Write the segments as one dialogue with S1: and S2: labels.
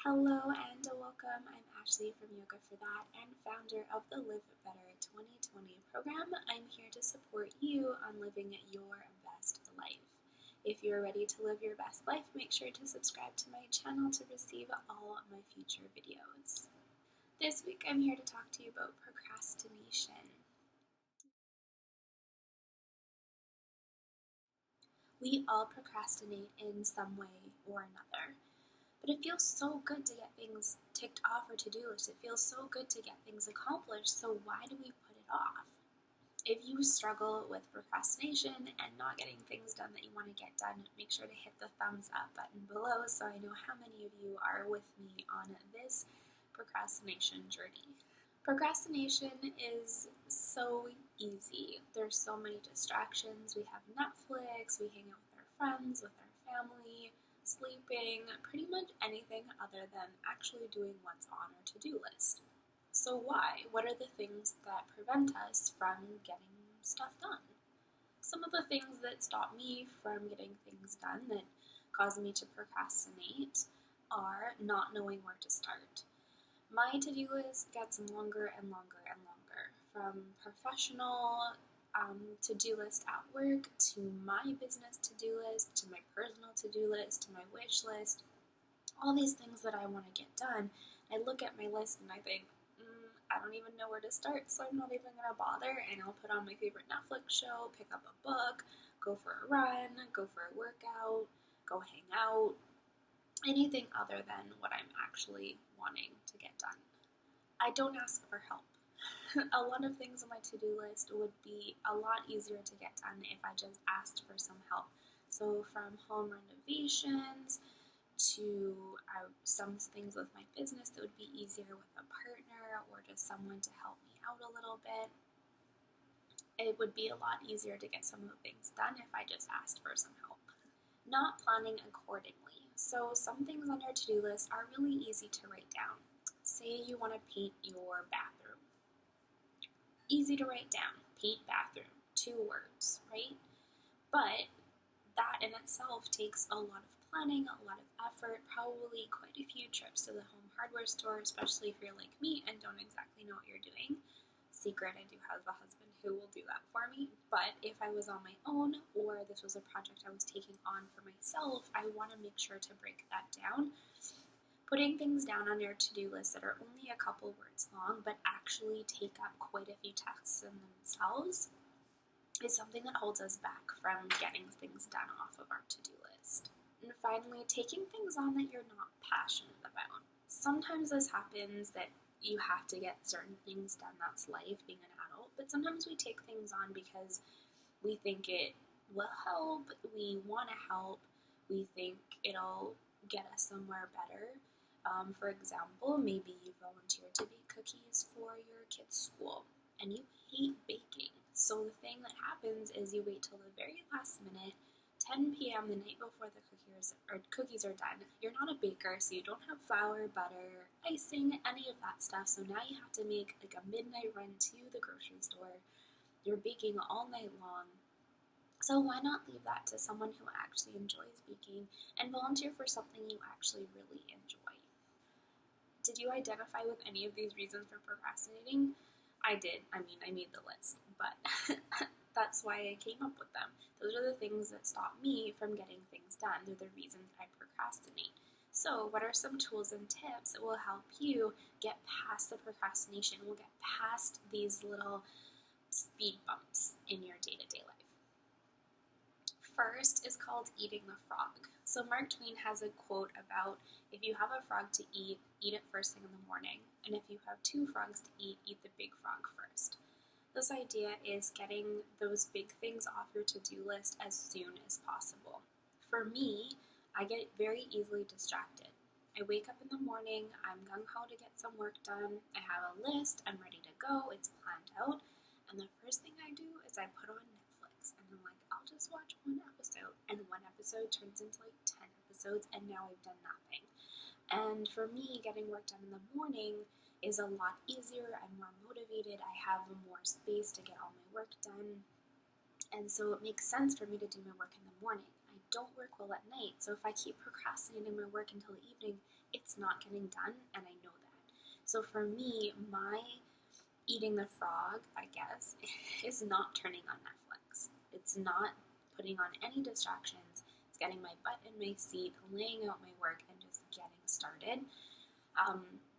S1: Hello and welcome. I'm Ashley from Yoga for That and founder of the Live Better 2020 program. I'm here to support you on living your best life. If you're ready to live your best life, make sure to subscribe to my channel to receive all my future videos. This week I'm here to talk to you about procrastination. We all procrastinate in some way or another. But it feels so good to get things ticked off our to-do list. It feels so good to get things accomplished, so why do we put it off? If you struggle with procrastination and not getting things done that you want to get done, make sure to hit the thumbs up button below so I know how many of you are with me on this procrastination journey. Procrastination is so easy. There's so many distractions. We have Netflix, we hang out with our friends, with our family, sleeping, pretty much anything other than actually doing what's on our to-do list. So why? What are the things that prevent us from getting stuff done? Some of the things that stop me from getting things done that cause me to procrastinate are not knowing where to start. My to-do list gets longer and longer and longer, from professional to-do list at work, to my business to-do list, to my personal to-do list, to my wish list, all these things that I want to get done. I look at my list and I think, I don't even know where to start, so I'm not even going to bother, and I'll put on my favorite Netflix show, pick up a book, go for a run, go for a workout, go hang out, anything other than what I'm actually wanting to get done. I don't ask for help. A lot of things on my to-do list would be a lot easier to get done if I just asked for some help. So from home renovations to some things with my business that would be easier with a partner or just someone to help me out a little bit. It would be a lot easier to get some of the things done if I just asked for some help. Not planning accordingly. So some things on your to-do list are really easy to write down. Say you want to paint your bathroom. Easy to write down. Paint bathroom. 2 words, right? But that in itself takes a lot of planning, a lot of effort, probably quite a few trips to the home hardware store, especially if you're like me and don't exactly know what you're doing. Secret, I do have a husband who will do that for me, but if I was on my own or this was a project I was taking on for myself, I want to make sure to break that down. Putting things down on your to-do list that are only a couple words long but actually take up quite a few texts in themselves is something that holds us back from getting things done off of our to-do list. And finally, taking things on that you're not passionate about. Sometimes this happens that you have to get certain things done. That's life, being an adult. But sometimes we take things on because we think it will help, we want to help, we think it'll get us somewhere better. For example, maybe you volunteer to bake cookies for your kids' school and you hate baking. So the thing that happens is you wait till the very last minute, 10 p.m. the night before the cookies are done. You're not a baker, so you don't have flour, butter, icing, any of that stuff. So now you have to make like a midnight run to the grocery store. You're baking all night long. So why not leave that to someone who actually enjoys baking and volunteer for something you actually really enjoy? Did you identify with any of these reasons for procrastinating? I did. I made the list, but that's why I came up with them. Those are the things that stop me from getting things done. They're the reasons I procrastinate. So what are some tools and tips that will help you get past the procrastination, will get past these little speed bumps in your day-to-day life? First is called eating the frog. So Mark Twain has a quote about, if you have a frog to eat it first thing in the morning. And if you have 2 frogs to eat the big frog first. This idea is getting those big things off your to-do list as soon as possible. For me, I get very easily distracted. I wake up in the morning, I'm gung-ho to get some work done, I have a list, I'm ready to go, it's planned out, and the first thing I do is I put on Netflix, and I'm like, I'll just watch 1 episode, and 1 episode turns into like 10 episodes, and now I've done nothing. And for me, getting work done in the morning is a lot easier, I'm more motivated, I have more space to get all my work done, and so it makes sense for me to do my work in the morning. I don't work well at night. So if I keep procrastinating my work until the evening, it's not getting done, and I know that. So for me, my eating the frog, I guess, is not turning on Netflix. It's not putting on any distractions. It's getting my butt in my seat, laying out my work, and just getting started.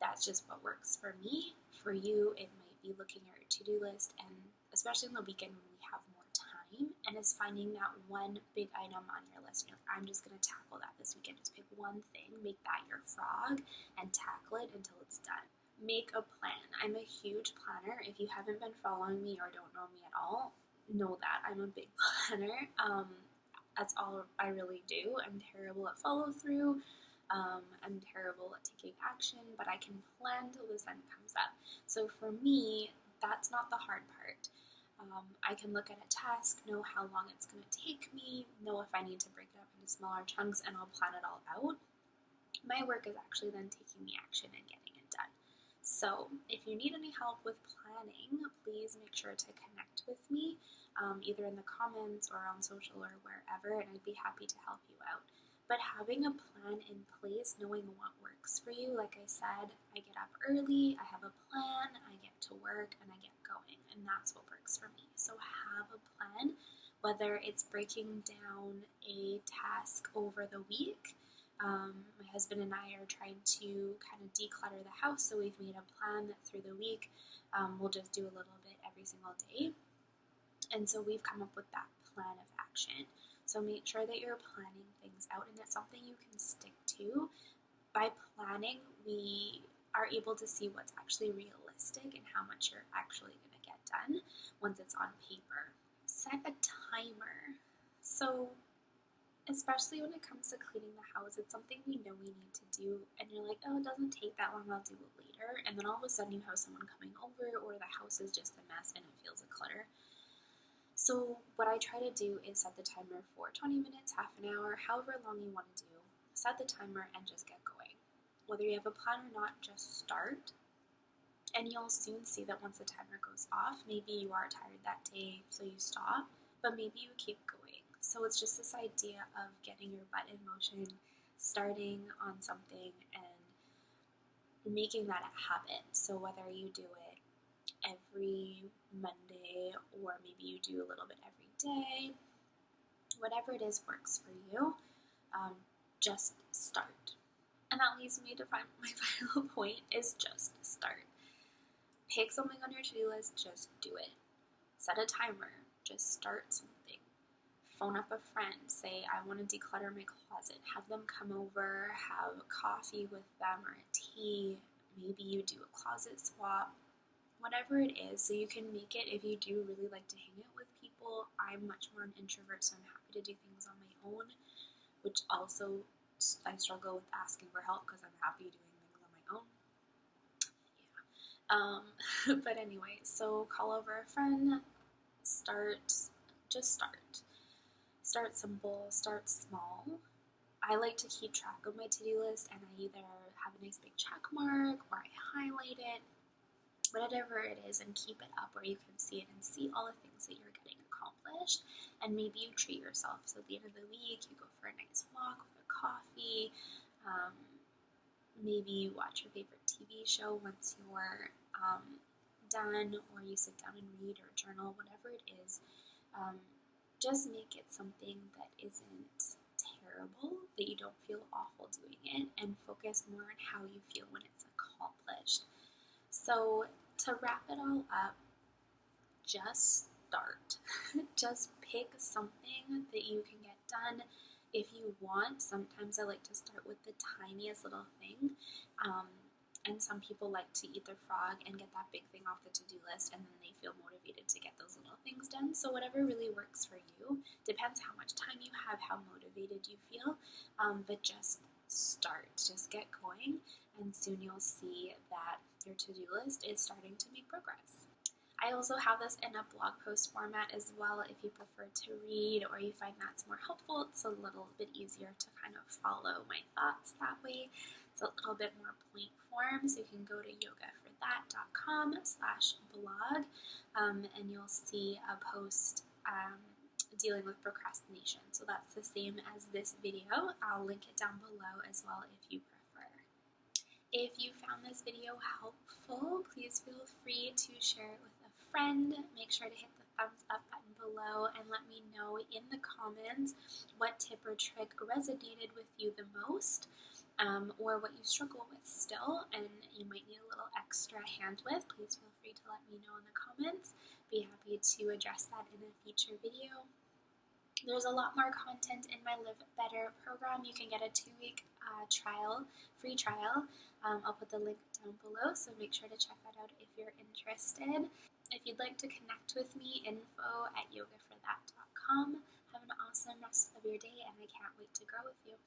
S1: That's just what works for me. For you, it might be looking at your to-do list, and especially on the weekend when we have more time, and is finding that one big item on your list. You're like, I'm just going to tackle that this weekend. Just pick one thing, make that your frog, and tackle it until it's done. Make a plan. I'm a huge planner. If you haven't been following me or don't know me at all, know that I'm a big planner. That's all I really do. I'm terrible at follow through. I'm terrible at taking action, but I can plan till the sun comes up. So for me, that's not the hard part. I can look at a task, know how long it's going to take me, know if I need to break it up into smaller chunks, and I'll plan it all out. My work is actually then taking the action and getting it done. So if you need any help with planning, please make sure to connect with me, either in the comments or on social or wherever, and I'd be happy to help you out. But having a plan in place, knowing what works for you, like I said, I get up early, I have a plan, I get to work, and I get going, and that's what works for me. So have a plan, whether it's breaking down a task over the week. My husband and I are trying to kind of declutter the house, so we've made a plan that through the week we'll just do a little bit every single day. And so we've come up with that plan of action. So make sure that you're planning things out, and it's something you can stick to. By planning, we are able to see what's actually realistic and how much you're actually going to get done once it's on paper. Set a timer. So especially when it comes to cleaning the house, it's something we know we need to do, and you're like, oh, it doesn't take that long, I'll do it later. And then all of a sudden you have someone coming over, or the house is just a mess and it feels a clutter. So what I try to do is set the timer for 20 minutes, half an hour, however long you want to do. Set the timer and just get going. Whether you have a plan or not, just start. And you'll soon see that once the timer goes off, maybe you are tired that day, so you stop, but maybe you keep going. So it's just this idea of getting your butt in motion, starting on something, and making that a habit. So whether you do it every Monday, or maybe you do a little bit every day, whatever it is works for you, just start. And that leads me to my final point is just start. Pick something on your to-do list, just do it. Set a timer, just start something. Phone up a friend, say, I want to declutter my closet. Have them come over, have coffee with them or a tea. Maybe you do a closet swap. Whatever it is, so you can make it, if you do really like to hang out with people. I'm much more an introvert, so I'm happy to do things on my own, which also I struggle with asking for help because I'm happy doing things on my own. But anyway, so call over a friend, just start simple, start small. I like to keep track of my to-do list, and I either have a nice big check mark or I highlight it, whatever it is, and keep it up where you can see it and see all the things that you're getting accomplished. And maybe you treat yourself. So at the end of the week, you go for a nice walk with a coffee. Maybe you watch your favorite TV show once you're done, or you sit down and read or journal, whatever it is. Just make it something that isn't terrible, that you don't feel awful doing it, and focus more on how you feel when it's accomplished. So to wrap it all up, just start. Just pick something that you can get done. If you want, sometimes I like to start with the tiniest little thing. And some people like to eat their frog and get that big thing off the to-do list, and then they feel motivated to get those little things done. So whatever really works for you, depends how much time you have, how motivated you feel, but just start. Just get going, and soon you'll see that your to-do list is starting to make progress. I also have this in a blog post format as well. If you prefer to read, or you find that's more helpful, it's a little bit easier to kind of follow my thoughts that way. It's a little bit more point form, so you can go to yogaforthat.com/blog, and you'll see a post dealing with procrastination. So that's the same as this video. I'll link it down below as well if you prefer. If you found this video helpful, please feel free to share it with a friend. Make sure to hit the thumbs up button below and let me know in the comments what tip or trick resonated with you the most, or what you struggle with still and you might need a little extra hand with. Please feel free to let me know in the comments. Be happy to address that in a future video. There's a lot more content in my Live Better program. You can get a 2-week free trial. I'll put the link down below, so make sure to check that out if you're interested. If you'd like to connect with me, info@yogaforthat.com. Have an awesome rest of your day, and I can't wait to grow with you.